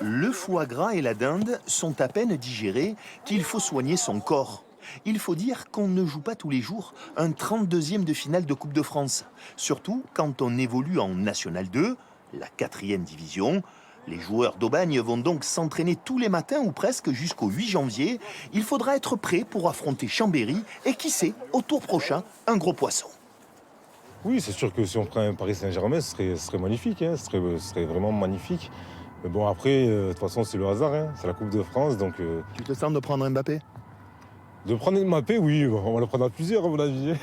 Le foie gras et la dinde sont à peine digérés qu'il faut soigner son corps. Il faut dire qu'on ne joue pas tous les jours un 32e de finale de Coupe de France. Surtout quand on évolue en National 2, la 4e division. Les joueurs d'Aubagne vont donc s'entraîner tous les matins ou presque jusqu'au 8 janvier. Il faudra être prêt pour affronter Chambéry et qui sait, au tour prochain, un gros poisson. Oui, c'est sûr que si on prend un Paris Saint-Germain, ce serait magnifique, hein, ce serait vraiment magnifique. Mais bon, après, de toute façon, c'est le hasard, hein, c'est la Coupe de France, donc... Tu te sens de prendre Mbappé? De prendre Mbappé, oui, on va le prendre à plusieurs, à mon avis.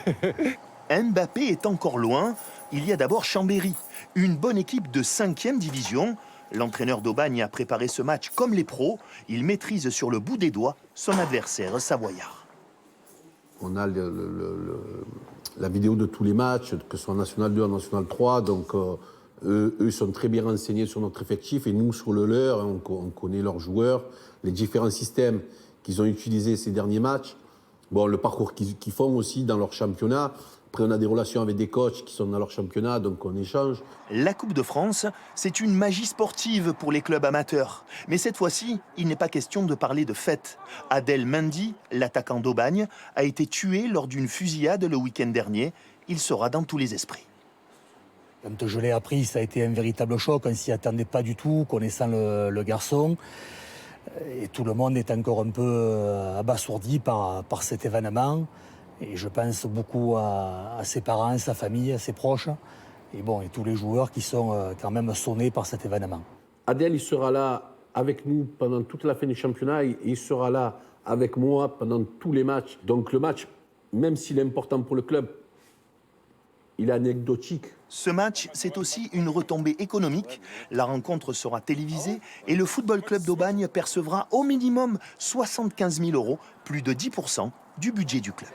Mbappé est encore loin. Il y a d'abord Chambéry, une bonne équipe de 5e division. L'entraîneur d'Aubagne a préparé ce match comme les pros. Il maîtrise sur le bout des doigts son adversaire savoyard. On a la vidéo de tous les matchs, que ce soit en National 2, en National 3. Donc, eux sont très bien renseignés sur notre effectif et nous sur le leur. On connaît leurs joueurs, les différents systèmes qu'ils ont utilisés ces derniers matchs. Bon, le parcours qu'ils font aussi dans leur championnat. Après, on a des relations avec des coachs qui sont dans leur championnat, donc on échange. La Coupe de France, c'est une magie sportive pour les clubs amateurs. Mais cette fois-ci, il n'est pas question de parler de fête. Adel Mendy, l'attaquant d'Aubagne, a été tué lors d'une fusillade le week-end dernier. Il sera dans tous les esprits. Quand je l'ai appris, ça a été un véritable choc. On ne s'y attendait pas du tout, connaissant le garçon. Et tout le monde est encore un peu abasourdi par cet événement. Et je pense beaucoup à ses parents, sa famille, à ses proches. Et tous les joueurs qui sont quand même sonnés par cet événement. Adel, il sera là avec nous pendant toute la fin du championnat. Et il sera là avec moi pendant tous les matchs. Donc le match, même s'il est important pour le club, il est anecdotique. Ce match, c'est aussi une retombée économique. La rencontre sera télévisée et le Football Club d'Aubagne percevra au minimum 75 000 €, plus de 10% du budget du club.